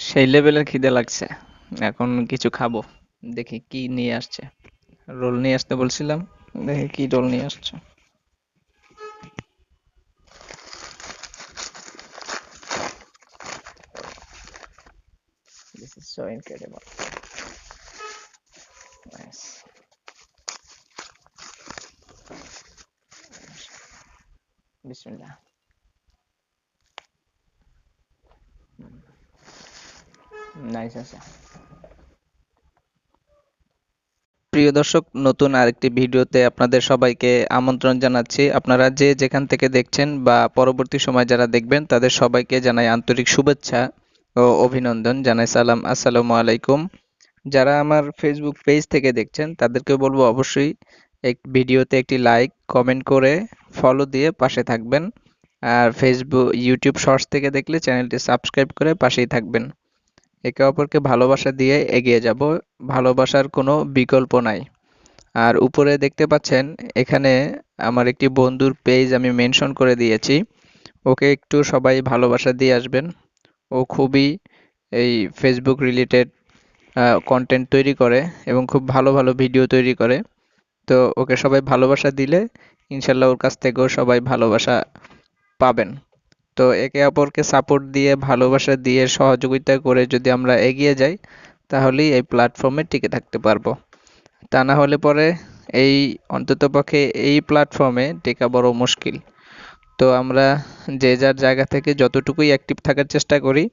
সেই লেভেলের খিদে লাগছে। এখন কিছু খাবো। দেখি কি নিয়ে আসছে। রোল নিয়ে আসতে বলছিলাম। দেখি কি রোল নিয়ে আসছে। This is so incredible. Nice. বিসমিল্লাহ। নাইস আছে। প্রিয় দর্শক, নতুন আরেকটি ভিডিওতে আপনাদের সবাইকে আমন্ত্রণ জানাচ্ছি। আপনারা যে যেখান থেকে দেখছেন বা পরবর্তী সময় যারা দেখবেন তাদের সবাইকে জানাই আন্তরিক শুভেচ্ছা ও অভিনন্দন, জানাই সালাম, আসসালামু আলাইকুম। যারা আমার ফেসবুক পেজ থেকে দেখছেন তাদেরকে বলবো অবশ্যই ভিডিওতে একটি লাইক কমেন্ট করে ফলো দিয়ে পাশে থাকবেন। আর ফেসবুক ইউটিউব শর্টস থেকে দেখলে চ্যানেলটি সাবস্ক্রাইব করে পাশেই থাকবেন। একে অপরকে ভালোবাসা দিয়ে এগিয়ে যাব। ভালোবাসার কোনো বিকল্প নাই। আর উপরে দেখতে পাচ্ছেন, এখানে আমার একটি বন্ধুর পেজ আমি মেনশন করে দিয়েছি। ওকে একটু সবাই ভালোবাসা দিয়ে আসবেন। ও খুবই এই ফেসবুক রিলেটেড কন্টেন্ট তৈরি করে এবং খুব ভালো ভালো ভিডিও তৈরি করে। তো ওকে সবাই ভালোবাসা দিলে ইনশাল্লাহ ওর কাছ থেকেও সবাই ভালোবাসা পাবেন। তো একে অপরকে সাপোর্ট দিয়ে ভালোবাসা দিয়ে সহযোগিতা করে যদি আমরা এগিয়ে যাই তাহলেই এই প্ল্যাটফর্মে টিকে থাকতে পারবো। তা না হলে পরে এই অন্ততপক্ষে এই প্ল্যাটফর্মে টেকা বড় মুশকিল। তো আমরা যে যার জায়গা থেকে যতটুকুই অ্যাক্টিভ থাকার চেষ্টা করি,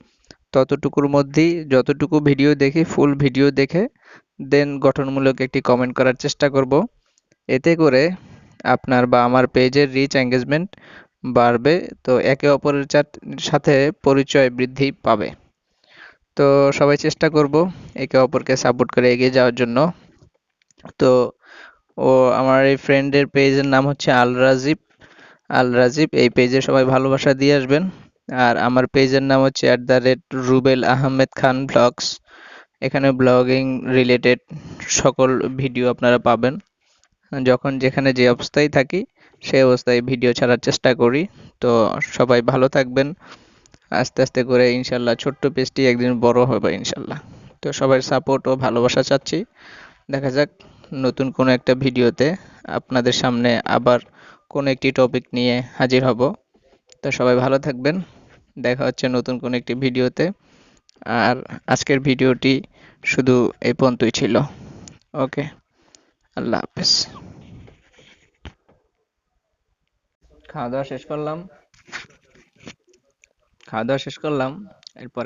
ততটুকুর মধ্যেই যতটুকু ভিডিও দেখি ফুল ভিডিও দেখে দেন গঠনমূলক একটি কমেন্ট করার চেষ্টা করব। এতে করে আপনার বা আমার পেজের রিচ এঙ্গেজমেন্ট বাড়বে। তো একে অপরের সাথে পরিচয় বৃদ্ধি পাবে। তো সবাই চেষ্টা করব একে অপরকে সাপোর্ট করে এগিয়ে যাওয়ার জন্য। তো ও আমার এই ফ্রেন্ডের পেজের নাম হচ্ছে আল রাজীব। আল রাজীব এই পেজে সবাই ভালোবাসা দিয়ে আসবেন। আর আমার পেজের নাম হচ্ছে @রুবেল আহমেদ খান ব্লগস। এখানে ব্লগিং রিলেটেড সকল ভিডিও আপনারা পাবেন। যখন যেখানে যে অবস্থায় থাকি সেই অবস্থায় ভিডিও ছাড়ার চেষ্টা করি। তো সবাই ভালো থাকবেন। আস্তে আস্তে করে ইনশাল্লাহ ছোট্ট পেজটি একদিন বড় হবে ইনশাল্লাহ। তো সবার সাপোর্ট ও ভালোবাসা চাচ্ছি। দেখা যাক নতুন কোনো একটা ভিডিওতে আপনাদের সামনে আবার কোনো একটি টপিক নিয়ে হাজির হব। তো সবাই ভালো থাকবেন। দেখা হচ্ছে নতুন কোনো একটি ভিডিওতে। আর আজকের ভিডিওটি শুধু এই পর্যন্তই ছিল। ওকে, আল্লাহ হাফেজ। খাওয়া দাওয়া শেষ করলাম। এরপরে